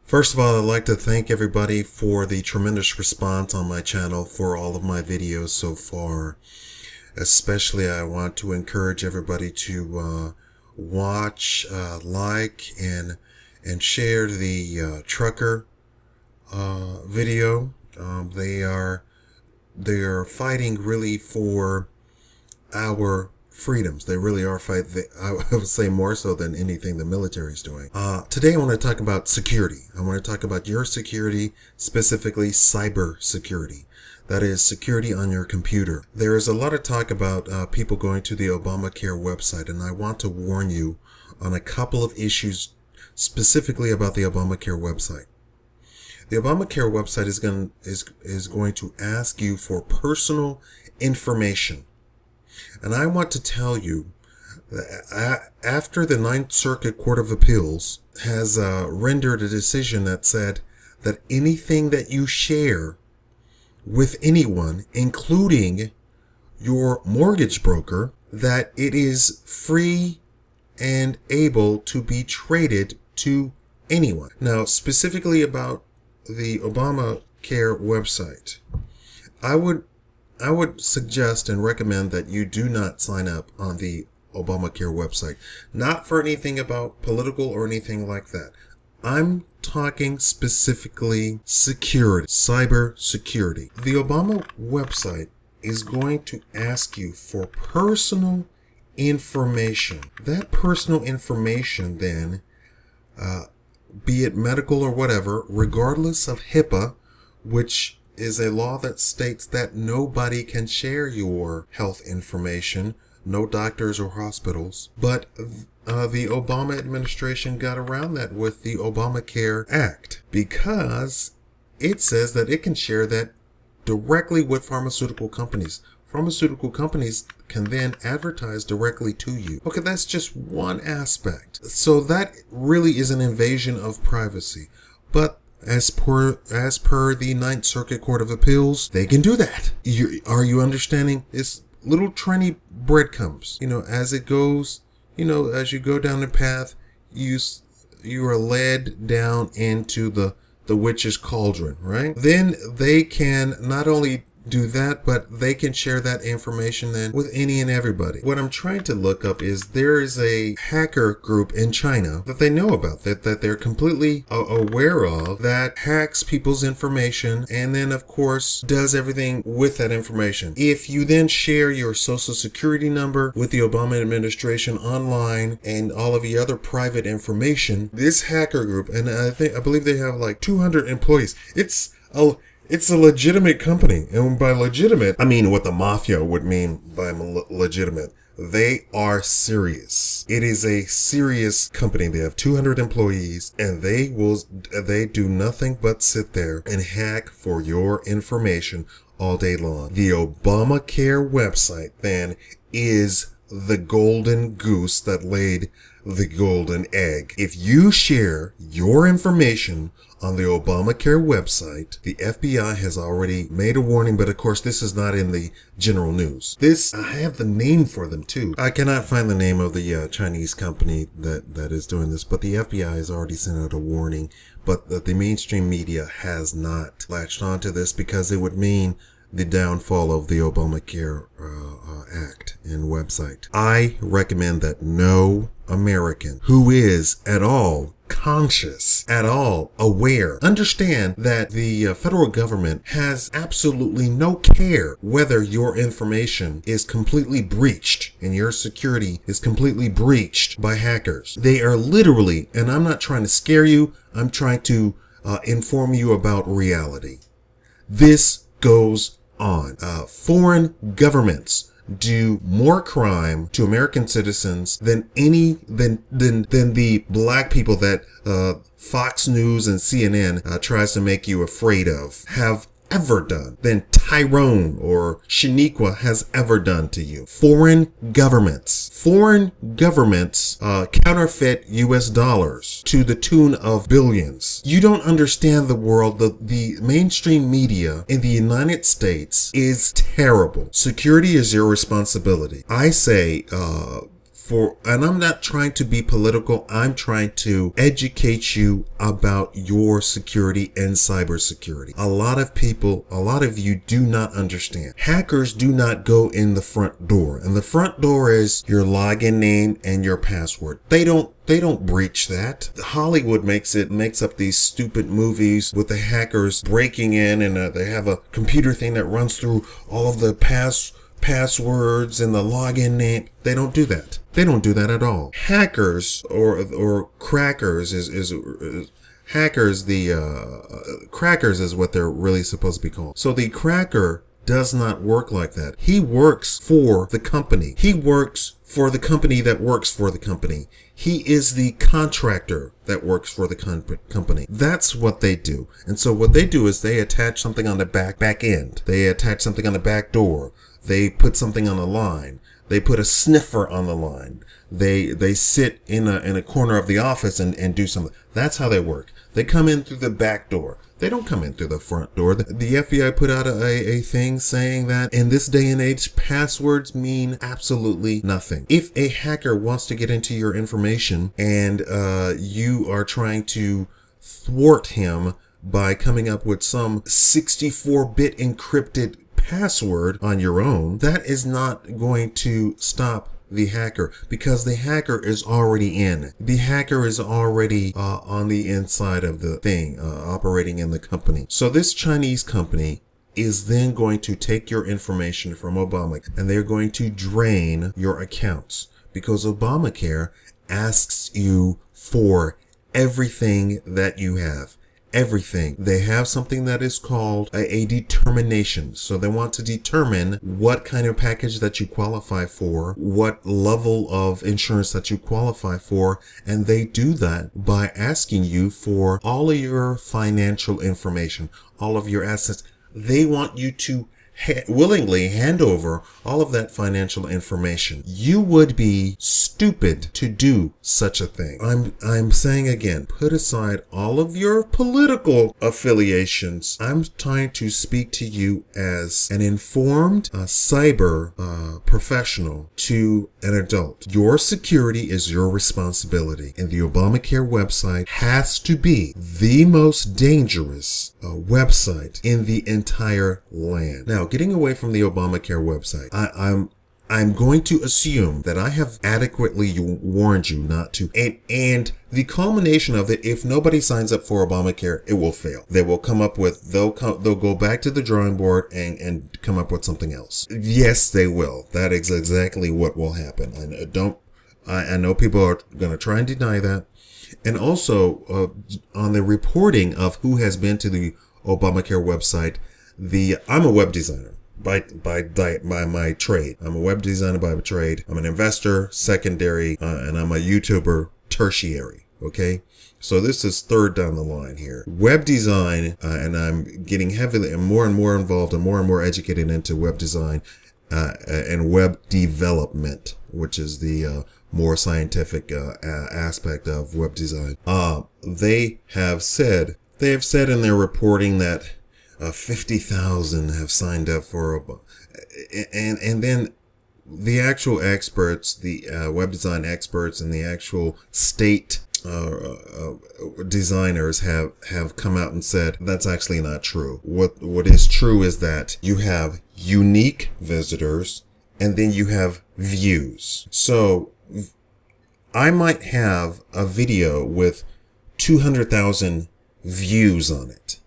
First of all, I'd like to thank everybody for the tremendous response on my channel for all of my videos so far. Especially, I want to encourage everybody to watch, like, and share the trucker video. They are fighting really for our freedoms. They really are fighting. I would say more so than anything the military is doing. Today I want to talk about security. I want to talk about your security, specifically cyber security. That is security on your computer. There is a lot of talk about people going to the Obamacare website, and I want to warn you on a couple of issues specifically about the Obamacare website. The Obamacare website is going to ask you for personal information. And I want to tell you that after the Ninth Circuit Court of Appeals has rendered a decision that said that anything that you share with anyone, including your mortgage broker, that it is free and able to be traded to anyone. Now, specifically about the Obamacare website, I would suggest and recommend that you do not sign up on the Obamacare website. Not for anything about political or anything like that. I'm talking specifically security, cyber security. The Obama website is going to ask you for personal information. That personal information then, be it medical or whatever, regardless of HIPAA, which is a law that states that nobody can share your health information, no doctors or hospitals. But the Obama administration got around that with the Obamacare Act, because it says that it can share that directly with pharmaceutical companies. Pharmaceutical companies can then advertise directly to you. Okay, that's just one aspect. So that really is an invasion of privacy. But as per the Ninth Circuit Court of Appeals, they can do that. Are you understanding? It's little tiny breadcrumbs. As it goes, as you go down the path, you are led down into the witch's cauldron, right? Then they can not only do that, but they can share that information then with any and everybody. What I'm trying to look up is there is a hacker group in China that they know about, that they're completely aware of, that hacks people's information and then of course does everything with that information. If you then share your social security number with the Obama administration online and all of the other private information, this hacker group, and I believe they have like 200 employees. It's a legitimate company. And by legitimate, I mean what the mafia would mean by legitimate. They are serious. It is a serious company. They have 200 employees and they do nothing but sit there and hack for your information all day long. The Obamacare website then is the golden goose that laid the golden egg. If you share your information on the Obamacare website, the FBI has already made a warning, but of course this is not in the general news. I have the name for them too. I cannot find the name of the Chinese company that is doing this, but the FBI has already sent out a warning, but the mainstream media has not latched onto this because it would mean the downfall of the Obamacare Act and website. I recommend that no American who is at all conscious, at all aware, understand that the federal government has absolutely no care whether your information is completely breached and your security is completely breached by hackers. They are literally, and I'm not trying to scare you, I'm trying to inform you about reality. This goes on. Foreign governments do more crime to American citizens than the black people that Fox News and CNN tries to make you afraid of have ever done, than Tyrone or Shaniqua has ever done to you. Foreign governments counterfeit US dollars to the tune of billions. You don't understand the world. The mainstream media in the United States is terrible. Security is your responsibility. I say, and I'm not trying to be political. I'm trying to educate you about your security and cybersecurity. A lot of you do not understand. Hackers do not go in the front door, and the front door is your login name and your password. They don't breach that. Hollywood makes up these stupid movies with the hackers breaking in, and they have a computer thing that runs through all of the passwords and the login name. They don't do that. They don't do that at all. Hackers or crackers crackers is what they're really supposed to be called. So the cracker does not work like that. He works for the company. He works for the company that works for the company. He is the contractor that works for the company. That's what they do. And so what they do is they attach something on the back end. They attach something on the back door. They put something on the line. They put a sniffer on the line. They sit in a corner of the office and do something. That's how they work. They come in through the back door. They don't come in through the front door. The FBI put out a thing saying that in this day and age, passwords mean absolutely nothing. If a hacker wants to get into your information and you are trying to thwart him by coming up with some 64-bit encrypted password on your own, that is not going to stop the hacker, because the hacker is already in. The hacker is already on the inside of the thing, operating in the company. So this Chinese company is then going to take your information from Obamacare, and they're going to drain your accounts, because Obamacare asks you for everything that you have. Everything. They have something that is called a determination. So they want to determine what kind of package that you qualify for, what level of insurance that you qualify for, and they do that by asking you for all of your financial information, all of your assets. They want you to willingly hand over all of that financial information. You would be stupid to do such a thing. I'm saying again, put aside all of your political affiliations. I'm trying to speak to you as an informed cyber professional to an adult. Your security is your responsibility, and the Obamacare website has to be the most dangerous website in the entire land. Now, getting away from the Obamacare website, I'm going to assume that I have adequately warned you not to. And the culmination of it, if nobody signs up for Obamacare, it will fail. They will come up with, they'll go back to the drawing board and come up with something else. Yes, they will. That is exactly what will happen. I know people are going to try and deny that. And also, on the reporting of who has been to the Obamacare website, I'm a web designer by my trade. I'm a web designer by trade. I'm an investor, secondary, and I'm a YouTuber, tertiary. Okay. So this is third down the line here. Web design, and I'm getting heavily and more involved and more educated into web design, and web development, which is the, more scientific aspect of web design. They have said in their reporting that 50,000 have signed up for and then the actual experts, the web design experts and the actual state designers have come out and said that's actually not true. What is true is that you have unique visitors and then you have views. So I might have a video with 200,000 views on it,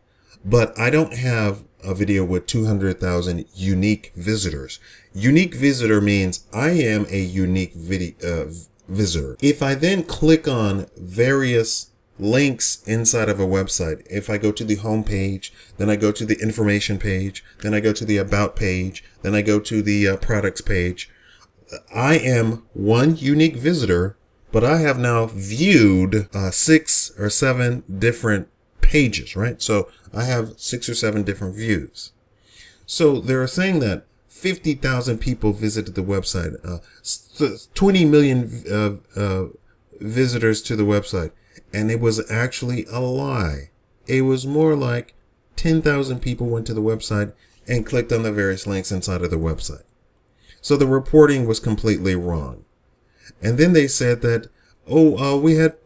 but I don't have a video with 200,000 unique visitors. Unique visitor means I am a unique visitor. If I then click on various links inside of a website, if I go to the home page, then I go to the information page, then I go to the about page, then I go to the products page, I am one unique visitor, but I have now viewed 6 or 7 different pages, right? So I have 6 or 7 different views. So they're saying that 50,000 people visited the website, 20 million visitors to the website, and it was actually a lie. It was more like 10,000 people went to the website and clicked on the various links inside of the website. So the reporting was completely wrong. And then they said that, we had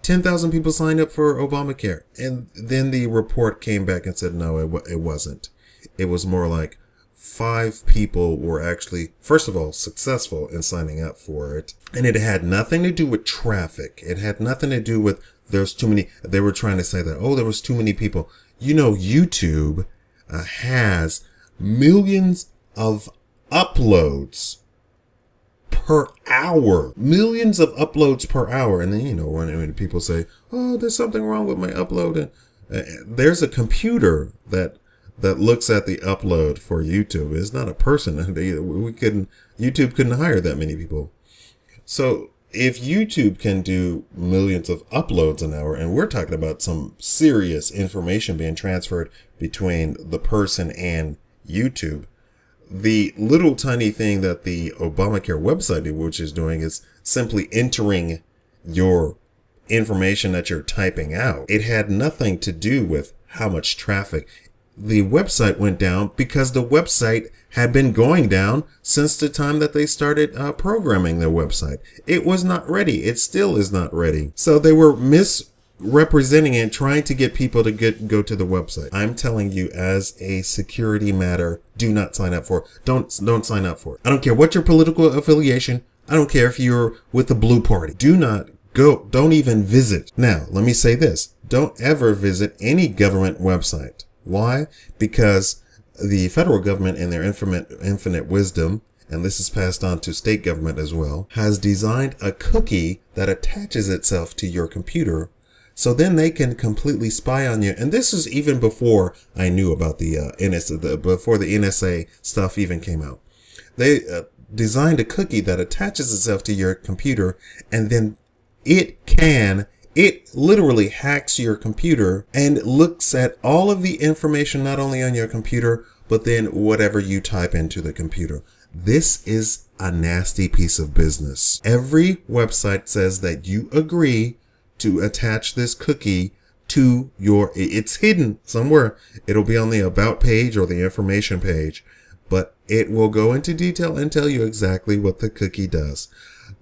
10,000 people signed up for Obamacare. And then the report came back and said, no, it wasn't. It was more like 5 people were actually, first of all, successful in signing up for it. And it had nothing to do with traffic. It had nothing to do with there's too many. They were trying to say that, there was too many people. YouTube has millions of uploads per hour, millions of uploads per hour. And then, when people say, there's something wrong with my upload, there's a computer that looks at the upload for YouTube. It's not a person. YouTube couldn't hire that many people. So if YouTube can do millions of uploads an hour, and we're talking about some serious information being transferred between the person and YouTube, the little tiny thing that the Obamacare website, which is doing, is simply entering your information that you're typing out. It had nothing to do with how much traffic. The website went down because the website had been going down since the time that they started programming their website. It was not ready. It still is not ready. So they were misrepresenting it, trying to get people to go to the website. I'm telling you, as a security matter, do not sign up for it. Don't sign up for it. I don't care what your political affiliation. I don't care if you're with the blue party. Do not go. Don't even visit. Now, let me say this. Don't ever visit any government website. Why? Because the federal government, in their infinite wisdom, and this is passed on to state government as well, has designed a cookie that attaches itself to your computer, so then they can completely spy on you. And this is even before I knew about the NSA, before the NSA stuff even came out. They designed a cookie that attaches itself to your computer, and then it literally hacks your computer and looks at all of the information, not only on your computer, but then whatever you type into the computer. This is a nasty piece of business. Every website says that you agree to attach this cookie to it's hidden somewhere. It'll be on the about page or the information page, but it will go into detail and tell you exactly what the cookie does.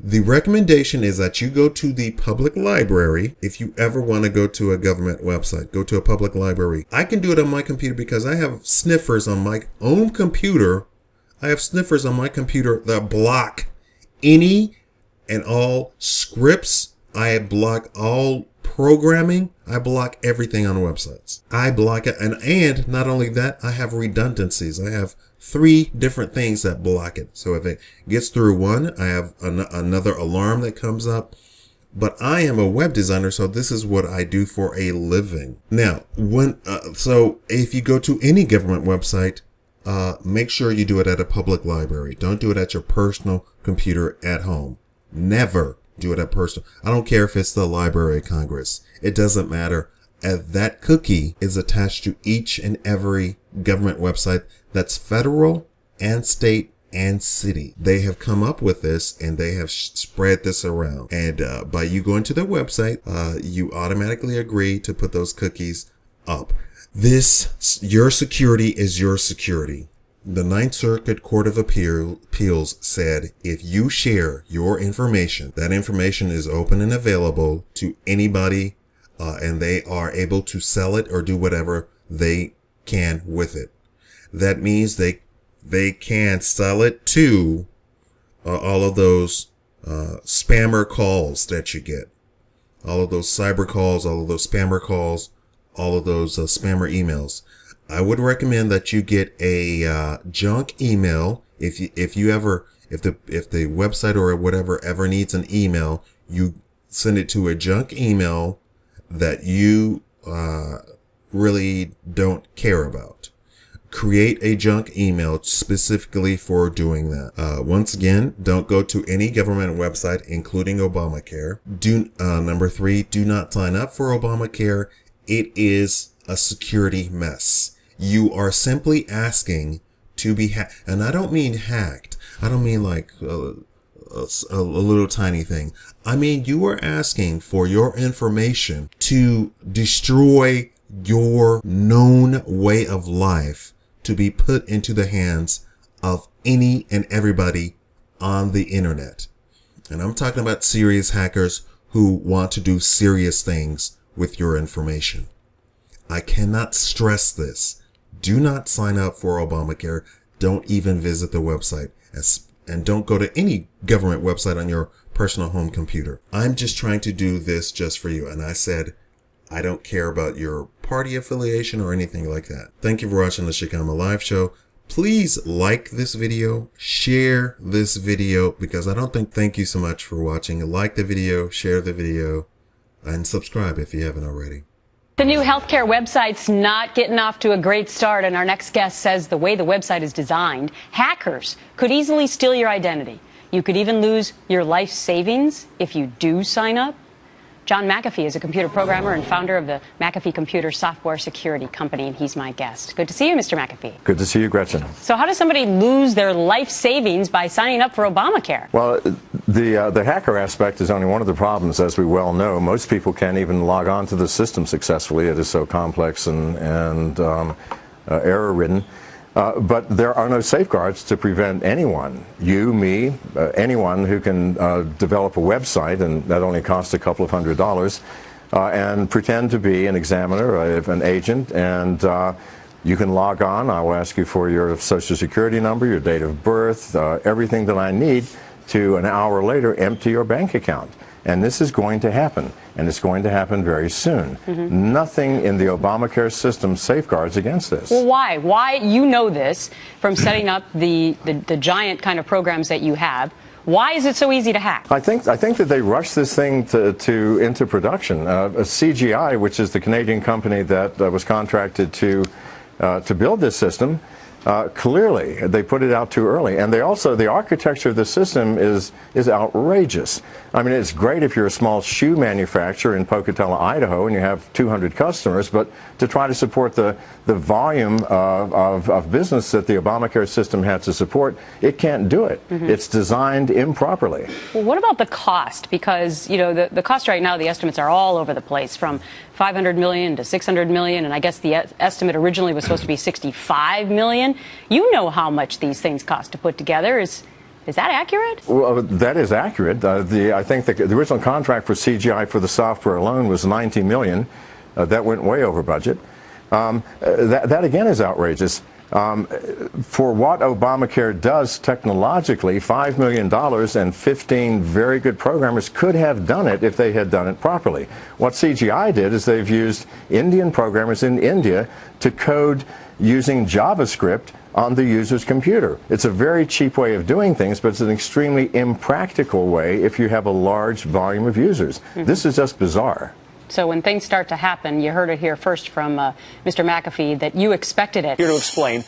The recommendation is that you go to the public library. If you ever want to go to a government website, go to a public library. I can do it on my computer because I have sniffers on my own computer. I have sniffers on my computer that block any and all scripts. I block all programming. I block everything on websites. I block it. And not only that, I have redundancies. I have 3 different things that block it. So if it gets through one, I have another alarm that comes up. But I am a web designer, so this is what I do for a living. Now, so if you go to any government website, make sure you do it at a public library. Don't do it at your personal computer at home. Never do it at personal. I don't care if it's the Library of Congress. It doesn't matter. That cookie is attached to each and every government website that's federal and state and city. They have come up with this and they have spread this around. And by you going to their website, you automatically agree to put those cookies up. Your security is your security. The Ninth Circuit Court of Appeals said if you share your information, that information is open and available to anybody, and they are able to sell it or do whatever they can with it. That means they can sell it to all of those spammer calls that you get, all of those cyber calls, all of those spammer calls, all of those spammer emails. I would recommend that you get a junk email. If the website or whatever ever needs an email, you send it to a junk email that you really don't care about. Create a junk email specifically for doing that. Once again, don't go to any government website, including Obamacare. Number 3, do not sign up for Obamacare. It is a security mess. You are simply asking to be hacked. And I don't mean hacked. I don't mean like a little tiny thing. I mean, you are asking for your information to destroy your known way of life to be put into the hands of any and everybody on the internet. And I'm talking about serious hackers who want to do serious things with your information. I cannot stress this. Do not sign up for Obamacare. Don't even visit the website. And don't go to any government website on your personal home computer. I'm just trying to do this just for you. And I said, I don't care about your party affiliation or anything like that. Thank you for watching the Shakaama Live Show. Please like this video, share this video, because I don't think, thank you so much for watching. Like the video, share the video, and subscribe if you haven't already. The new healthcare website's not getting off to a great start, and our next guest says the way the website is designed, hackers could easily steal your identity. You could even lose your life savings if you do sign up. John McAfee is a computer programmer and founder of the McAfee Computer Software Security Company, and he's my guest. Good to see you, Mr. McAfee. Good to see you, Gretchen. So how does somebody lose their life savings by signing up for Obamacare? Well, the hacker aspect is only one of the problems, as we well know. Most people can't even log on to the system successfully. It is so complex and error-ridden. But there are no safeguards to prevent anyone, you, me, anyone who can develop a website, and that only costs a couple of $100s, and pretend to be an examiner, an agent, and you can log on. I will ask you for your Social Security number, your date of birth, everything that I need to, an hour later, empty your bank account. And this is going to happen, and it's going to happen very soon. Nothing in the Obamacare system safeguards against this. Well, why? Why? You know this from setting up the giant kind of programs that you have. Why is it so easy to hack? I think that they rushed this thing into production. CGI, which is the Canadian company that was contracted to build this system, clearly they put it out too early, and they also, the architecture of the system is outrageous. I mean, it's great if you're a small shoe manufacturer in Pocatello, Idaho, and you have 200 customers, but to try to support the volume of business that the Obamacare system had to support, it can't do it. It's designed improperly. Well, what about the cost? Because, you know, the cost right now, the estimates are all over the place, from $500 million to $600 million, and I guess the estimate originally was supposed to be $65 million. You know how much these things cost to put together. Is that accurate? Well, that is accurate. I think the original contract for CGI for the software alone was $90 million. That went way over budget. That again is outrageous. For what Obamacare does technologically, $5 million and 15 very good programmers could have done it if they had done it properly. What CGI did is they've used Indian programmers in India to code using JavaScript on the user's computer. It's a very cheap way of doing things, but it's an extremely impractical way if you have a large volume of users. This is just bizarre. So when things start to happen, you heard it here first from Mr. McAfee that you expected it. Here to explain,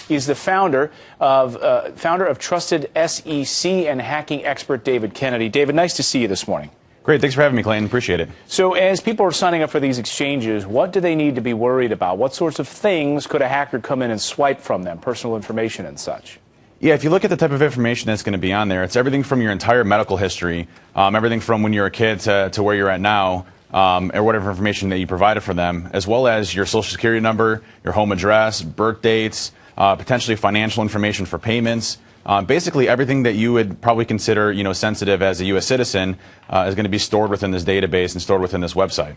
he's the founder of Trusted SEC and hacking expert David Kennedy. David, nice to see you this morning. Great. Thanks for having me, Clayton. Appreciate it. So as people are signing up for these exchanges, what do they need to be worried about? What sorts of things could a hacker come in and swipe from them, personal information and such? Yeah, if you look at the type of information that's going to be on there, it's everything from your entire medical history, everything from when you're a kid to where you're at now, or whatever information that you provided for them, as well as your Social Security number, your home address, birth dates, potentially financial information for payments. Basically, everything that you would probably consider, sensitive as a U.S. citizen is going to be stored within this database and stored within this website.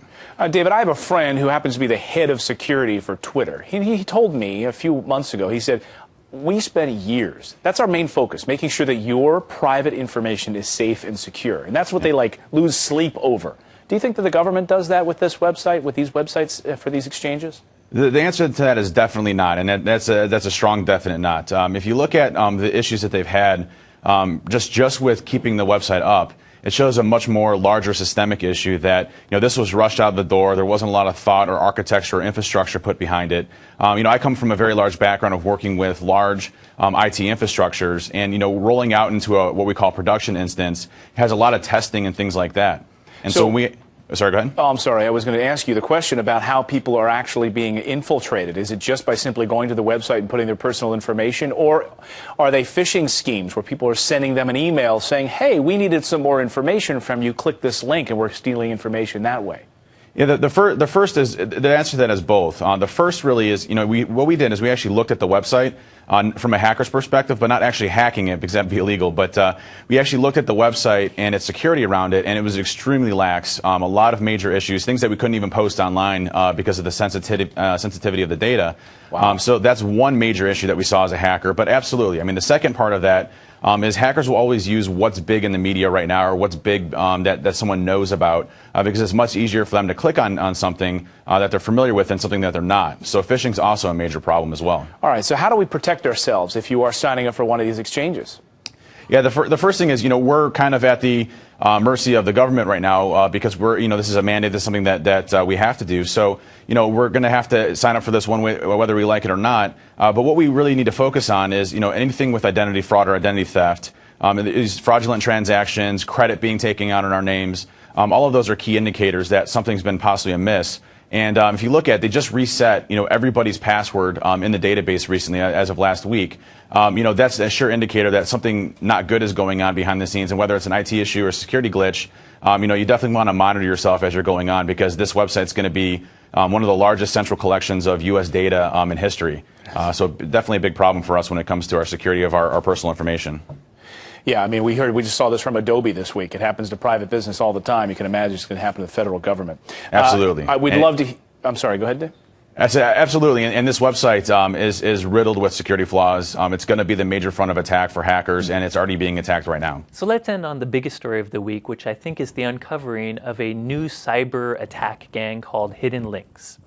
David, I have a friend who happens to be the head of security for Twitter. He told me a few months ago, he said, we spent years, that's our main focus, making sure that your private information is safe and secure. And that's what they lose sleep over. Do you think that the government does that with this website, with these websites for these exchanges? The answer to that is definitely not, and that's a strong definite not. If you look at the issues that they've had, just with keeping the website up, it shows a much more larger systemic issue that this was rushed out the door. There wasn't a lot of thought or architecture or infrastructure put behind it. I come from a very large background of working with large IT infrastructures, and rolling out into what we call production instance has a lot of testing and things like that. And so when we Sorry, go ahead. Oh, I'm sorry. I was going to ask you the question about how people are actually being infiltrated. Is it just by simply going to the website and putting their personal information, or are they phishing schemes where people are sending them an email saying, hey, we needed some more information from you, click this link, and we're stealing information that way? Yeah, the first is, the answer to that is both. The first really is, what we did is we actually looked at the website from a hacker's perspective, but not actually hacking it because that'd be illegal. But we actually looked at the website and its security around it, and it was extremely lax. A lot of major issues, things that we couldn't even post online because of the sensitivity of the data. Wow. So that's one major issue that we saw as a hacker. But absolutely, I mean, the second part of that is hackers will always use what's big in the media right now or what's big that someone knows about because it's much easier for them to click on something that they're familiar with than something that they're not. So phishing is also a major problem as well. All right, so how do we protect ourselves if you are signing up for one of these exchanges? Yeah, the first thing is, we're kind of at the mercy of the government right now because this is a mandate, this is something that we have to do. So, we're going to have to sign up for this one way, whether we like it or not. But what we really need to focus on is, anything with identity fraud or identity theft, is fraudulent transactions, credit being taken out in our names. All of those are key indicators that something's been possibly amiss. And if you look at, they just reset, everybody's password in the database recently, as of last week. That's a sure indicator that something not good is going on behind the scenes. And whether it's an IT issue or a security glitch, you definitely want to monitor yourself as you're going on because this website's going to be one of the largest central collections of U.S. data in history. So definitely a big problem for us when it comes to our security of our personal information. Yeah, I mean, we just saw this from Adobe this week. It happens to private business all the time. You can imagine it's going to happen to the federal government. Absolutely. We'd love to. I'm sorry, go ahead, Dave. Absolutely, and this website is riddled with security flaws. It's going to be the major front of attack for hackers, and it's already being attacked right now. So let's end on the biggest story of the week, which I think is the uncovering of a new cyber attack gang called Hidden Links.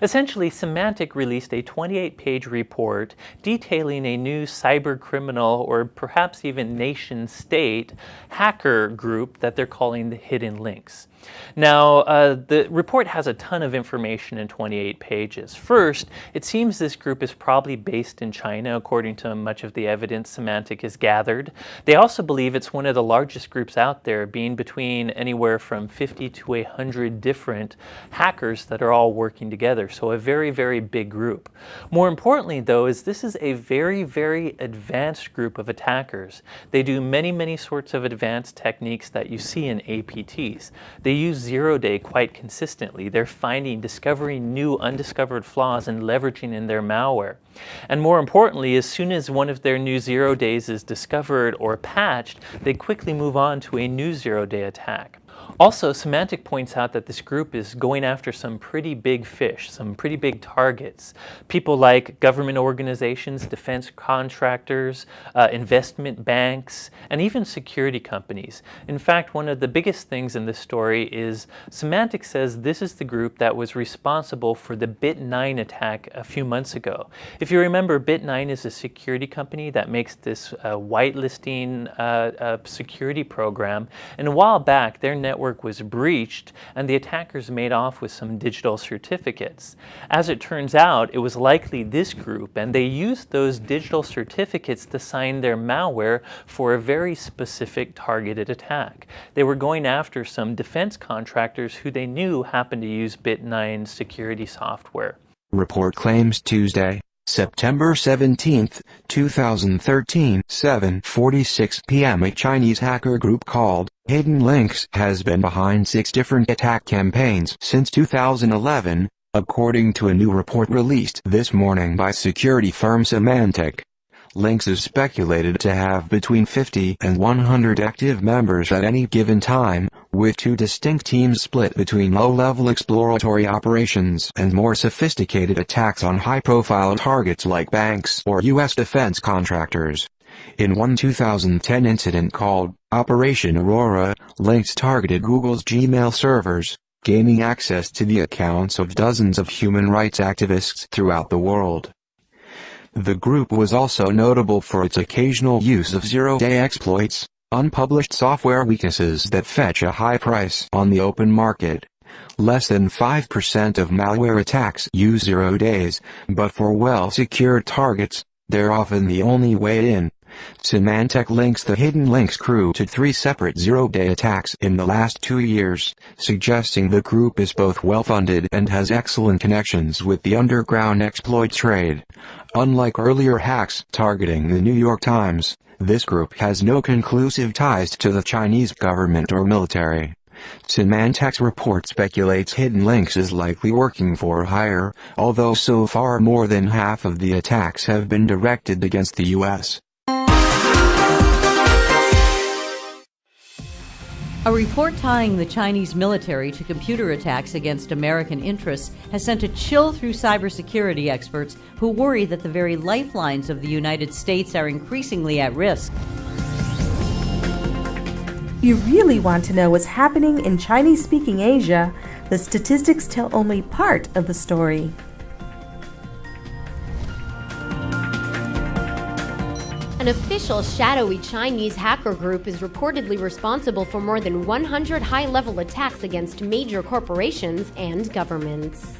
Essentially, Symantec released a 28-page report detailing a new cyber criminal or perhaps even nation-state hacker group that they're calling the Hidden Links. Now, the report has a ton of information in 28 pages. First, it seems this group is probably based in China, according to much of the evidence Symantec has gathered. They also believe it's one of the largest groups out there, being between anywhere from 50 to 100 different hackers that are all working together. So a very, very big group. More importantly, though, is this is a very, very advanced group of attackers. They do many, many sorts of advanced techniques that you see in APTs. They use zero-day quite consistently. They're discovering new undiscovered flaws and leveraging in their malware. And more importantly, as soon as one of their new zero days is discovered or patched, they quickly move on to a new zero-day attack. Also, Symantec points out that this group is going after some pretty big fish, some pretty big targets. People like government organizations, defense contractors, investment banks, and even security companies. In fact, one of the biggest things in this story is Symantec says this is the group that was responsible for the Bit9 attack a few months ago. If you remember, Bit9 is a security company that makes this whitelisting security program. And a while back, their network was breached and the attackers made off with some digital certificates. As it turns out, it was likely this group, and they used those digital certificates to sign their malware for a very specific targeted attack. They were going after some defense contractors who they knew happened to use Bit9's security software. Report claims Tuesday, September 17, 2013, 7:46 p.m. a Chinese hacker group called Hidden Links has been behind 6 different attack campaigns since 2011, according to a new report released this morning by security firm Symantec. Links is speculated to have between 50 and 100 active members at any given time, with 2 distinct teams split between low-level exploratory operations and more sophisticated attacks on high-profile targets like banks or U.S. defense contractors. In one 2010 incident called Operation Aurora, Links targeted Google's Gmail servers, gaining access to the accounts of dozens of human rights activists throughout the world. The group was also notable for its occasional use of zero-day exploits, unpublished software weaknesses that fetch a high price on the open market. Less than 5% of malware attacks use 0 days, but for well-secured targets, they're often the only way in. Symantec links the Hidden Links crew to 3 separate zero-day attacks in the last 2 years, suggesting the group is both well-funded and has excellent connections with the underground exploit trade. Unlike earlier hacks targeting the New York Times, this group has no conclusive ties to the Chinese government or military. Symantec's report speculates Hidden Links is likely working for hire, although so far more than half of the attacks have been directed against the U.S. A report tying the Chinese military to computer attacks against American interests has sent a chill through cybersecurity experts who worry that the very lifelines of the United States are increasingly at risk. You really want to know what's happening in Chinese-speaking Asia? The statistics tell only part of the story. An official shadowy Chinese hacker group is reportedly responsible for more than 100 high-level attacks against major corporations and governments.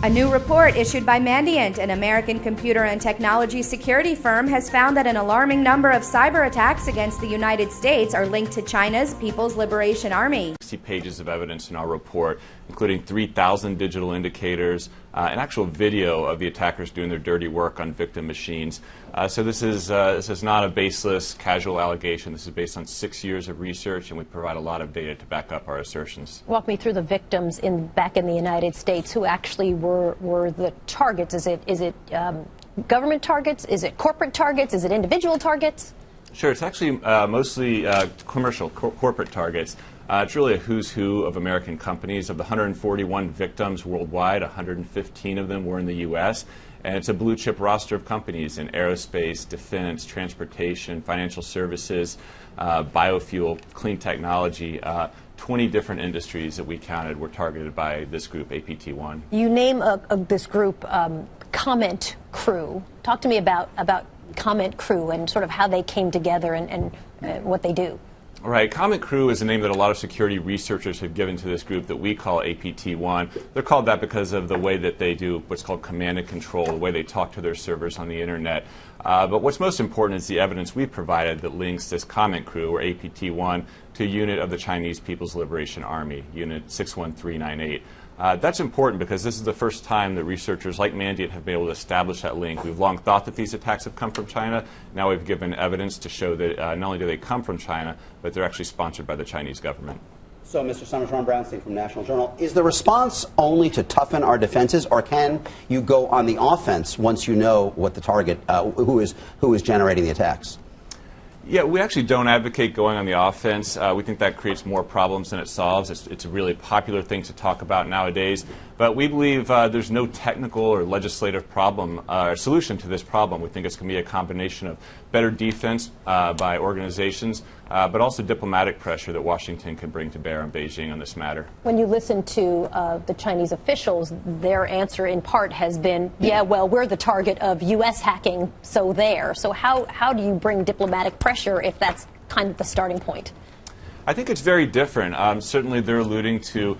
A new report issued by Mandiant, an American computer and technology security firm, has found that an alarming number of cyber attacks against the United States are linked to China's People's Liberation Army. 60 pages of evidence in our report, including 3,000 digital indicators, an actual video of the attackers doing their dirty work on victim machines. So this is not a baseless, casual allegation. This is based on 6 years of research, and we provide a lot of data to back up our assertions. Walk me through the victims back in the United States who actually were the targets. Is it government targets? Is it corporate targets? Is it individual targets? Sure, it's actually mostly commercial, corporate targets. It's really a who's who of American companies. Of the 141 victims worldwide, 115 of them were in the U.S., and it's a blue chip roster of companies in aerospace, defense, transportation, financial services, biofuel, clean technology. 20 different industries that we counted were targeted by this group, APT1. You name this group Comment Crew. Talk to me about Comment Crew and sort of how they came together and what they do. Right. Comment Crew is a name that a lot of security researchers have given to this group that we call APT1. They're called that because of the way that they do what's called command and control, the way they talk to their servers on the internet. But what's most important is the evidence we've provided that links this Comment Crew, or APT1, to a unit of the Chinese People's Liberation Army, Unit 61398. That's important because this is the first time that researchers like Mandiant have been able to establish that link. We've long thought that these attacks have come from China. Now we've given evidence to show that not only do they come from China, but they're actually sponsored by the Chinese government. So, Mr. Summers, Ron Brownstein from National Journal, is the response only to toughen our defenses, or can you go on the offense once you know what the target, who is generating the attacks? Yeah, we actually don't advocate going on the offense. We think that creates more problems than it solves. It's a really popular thing to talk about nowadays. But we believe there's no technical or legislative problem or solution to this problem. We think it's going to be a combination of better defense by organizations, but also diplomatic pressure that Washington can bring to bear on Beijing on this matter. When you listen to the Chinese officials, their answer in part has been, yeah, well, we're the target of U.S. hacking, so there. So how do you bring diplomatic pressure if that's kind of the starting point? I think it's very different. Certainly they're alluding to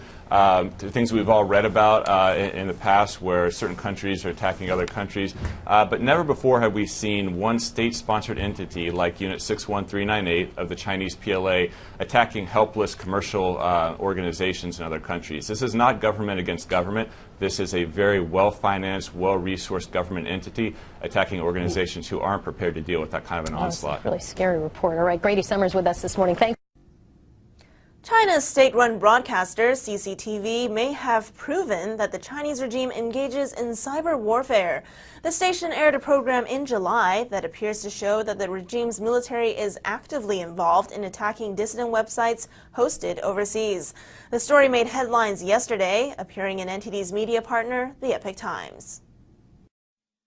things we've all read about in the past where certain countries are attacking other countries. But never before have we seen one state-sponsored entity like Unit 61398 of the Chinese PLA attacking helpless commercial organizations in other countries. This is not government against government. This is a very well-financed, well-resourced government entity attacking organizations who aren't prepared to deal with that kind of an onslaught. That's a really scary report. All right, Grady Summers with us this morning. Thanks. China's state-run broadcaster, CCTV, may have proven that the Chinese regime engages in cyber warfare. The station aired a program in July that appears to show that the regime's military is actively involved in attacking dissident websites hosted overseas. The story made headlines yesterday, appearing in NTD's media partner, The Epoch Times.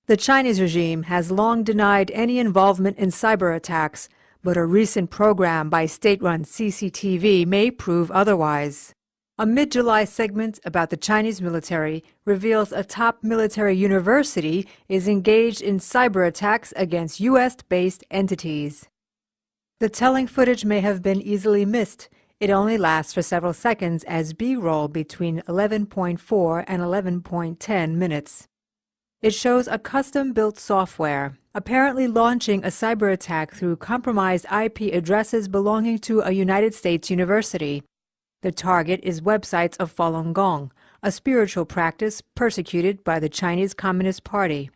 The Chinese regime has long denied any involvement in cyber attacks, but a recent program by state-run CCTV may prove otherwise. A mid-July segment about the Chinese military reveals a top military university is engaged in cyber attacks against U.S.-based entities. The telling footage may have been easily missed. It only lasts for several seconds as B-roll between 11.4 and 11.10 minutes. It shows a custom-built software, apparently launching a cyber attack through compromised IP addresses belonging to a United States university. The target is websites of Falun Gong, a spiritual practice persecuted by the Chinese Communist Party.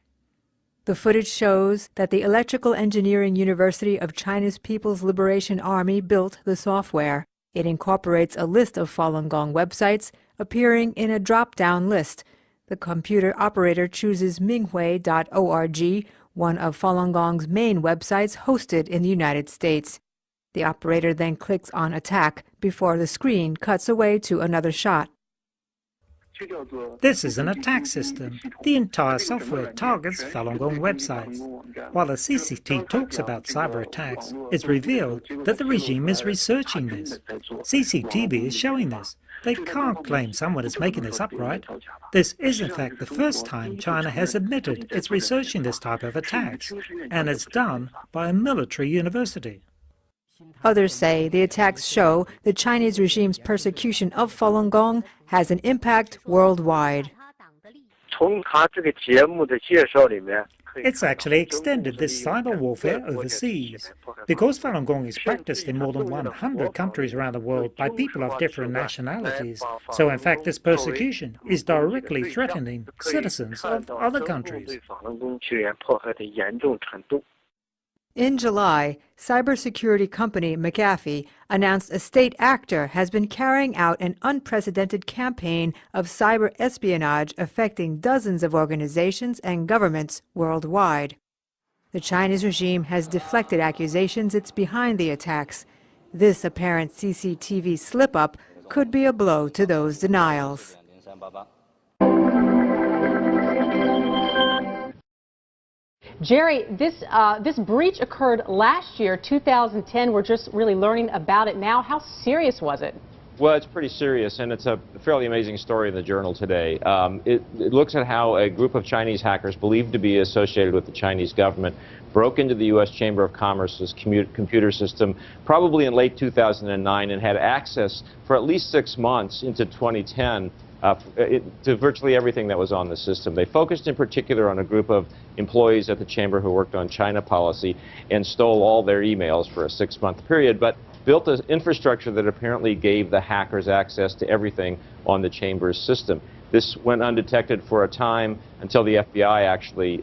The footage shows that the Electrical Engineering University of China's People's Liberation Army built the software. It incorporates a list of Falun Gong websites appearing in a drop-down list. The computer operator chooses minghui.org, one of Falun Gong's main websites hosted in the United States. The operator then clicks on Attack before the screen cuts away to another shot. This is an attack system. The entire software targets Falun Gong websites. While the CCT talks about cyber attacks, it's revealed that the regime is researching this. CCTV is showing this. They can't claim someone is making this up, right? This is in fact the first time China has admitted it's researching this type of attacks, and it's done by a military university. Others say the attacks show the Chinese regime's persecution of Falun Gong has an impact worldwide. It's actually extended this cyber warfare overseas. Because Falun Gong is practiced in more than 100 countries around the world by people of different nationalities, so in fact this persecution is directly threatening citizens of other countries. In July, cybersecurity company McAfee announced a state actor has been carrying out an unprecedented campaign of cyber espionage affecting dozens of organizations and governments worldwide. The Chinese regime has deflected accusations it's behind the attacks. This apparent CCTV slip-up could be a blow to those denials. Jerry, this breach occurred last year, 2010. We're just really learning about it now. How serious was it? Well, it's pretty serious, and it's a fairly amazing story in the Journal today. It looks at how a group of Chinese hackers believed to be associated with the Chinese government broke into the U.S. Chamber of Commerce's computer system probably in late 2009 and had access for at least 6 months into 2010 to virtually everything that was on the system. They focused in particular on a group of employees at the Chamber who worked on China policy and stole all their emails for a 6-month period, but built an infrastructure that apparently gave the hackers access to everything on the Chamber's system. This went undetected for a time until the FBI actually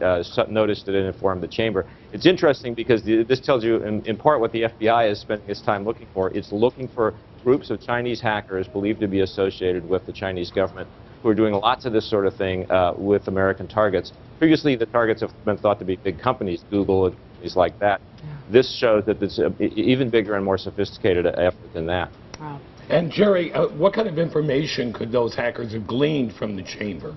noticed it and informed the Chamber. It's interesting because this tells you in part what the FBI is spending its time looking for. It's looking for groups of Chinese hackers believed to be associated with the Chinese government who are doing lots of this sort of thing with American targets. Previously, the targets have been thought to be big companies, Google and companies like that. Yeah. This shows that it's an even bigger and more sophisticated effort than that. Wow. And Jerry, what kind of information could those hackers have gleaned from the Chamber?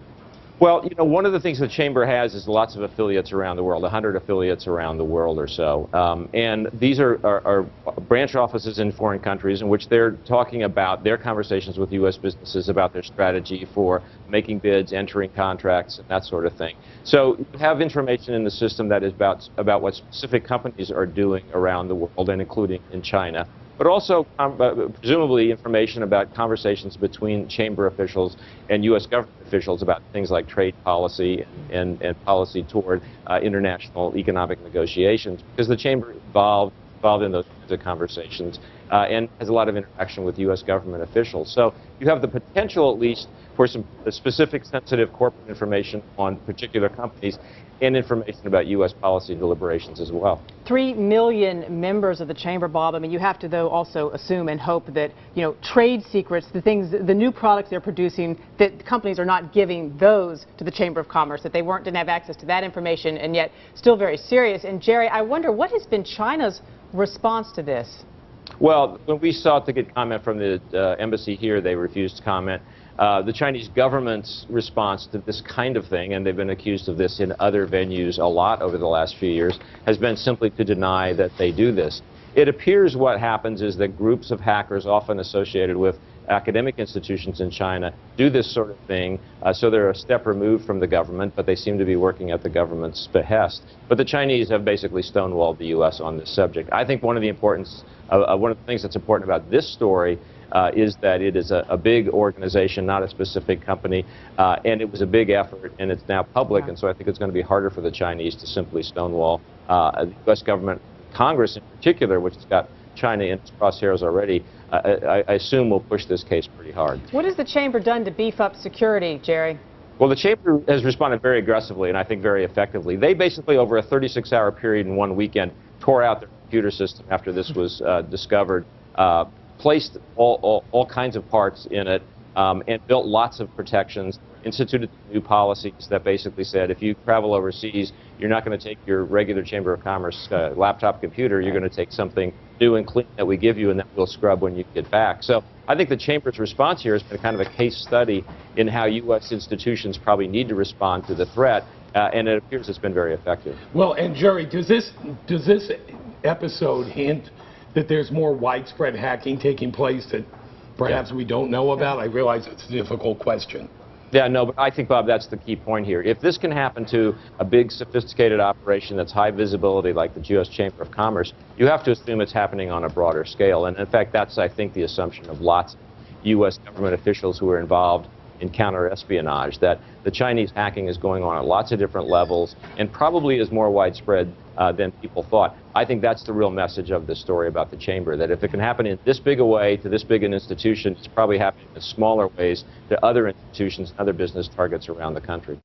Well, you know, one of the things the Chamber has is lots of affiliates around the world, 100 affiliates around the world or so. And these are branch offices in foreign countries in which they're talking about their conversations with U.S. businesses about their strategy for making bids, entering contracts, and that sort of thing. So you have information in the system that is about what specific companies are doing around the world, and including in China. But also presumably information about conversations between Chamber officials and U.S. government officials about things like trade policy and policy toward international economic negotiations, because the Chamber involved in those kinds of conversations and has a lot of interaction with U.S. government officials. So you have the potential, at least, for some specific sensitive corporate information on particular companies and information about U.S. policy deliberations as well. 3 million members of the Chamber, Bob. I mean, you have to, though, also assume and hope that, you know, trade secrets, the new products they're producing, that companies are not giving those to the Chamber of Commerce, that they didn't have access to that information, and yet still very serious. And Jerry, I wonder, what has been China's response to this? Well, when we sought to get comment from the embassy here, they refused to comment. The Chinese government's response to this kind of thing, and they've been accused of this in other venues a lot over the last few years, has been simply to deny that they do this. It appears what happens is that groups of hackers, often associated with academic institutions in China, do this sort of thing, so they're a step removed from the government, but they seem to be working at the government's behest. But the Chinese have basically stonewalled the U.S. on this subject. I think one of the things that's important about this story is that it is a big organization, not a specific company, and it was a big effort, and it's now public, and so I think it's going to be harder for the Chinese to simply stonewall the U.S. government. Congress in particular, which has got China in its crosshairs already, I assume will push this case pretty hard. What has the Chamber done to beef up security, Jerry? Well, the Chamber has responded very aggressively and I think very effectively. They basically, over a 36-hour period in one weekend, tore out their computer system after this was discovered, placed all kinds of parts in it, and built lots of protections, instituted new policies that basically said if you travel overseas, you're not going to take your regular Chamber of Commerce laptop computer, you're going to take something new and clean that we give you and that we'll scrub when you get back. So I think the Chamber's response here has been kind of a case study in how U.S. institutions probably need to respond to the threat, and it appears it's been very effective. Well, and Jerry, does this episode hint that there's more widespread hacking taking place that perhaps we don't know about? I realize it's a difficult question. Yeah, no, but I think, Bob, that's the key point here. If this can happen to a big, sophisticated operation that's high visibility like the U.S. Chamber of Commerce, you have to assume it's happening on a broader scale. And in fact, that's, I think, the assumption of lots of U.S. government officials who are involved in counter-espionage, that the Chinese hacking is going on at lots of different levels and probably is more widespread than people thought. I think that's the real message of this story about the Chamber, that if it can happen in this big a way to this big an institution, it's probably happening in smaller ways to other institutions and other business targets around the country.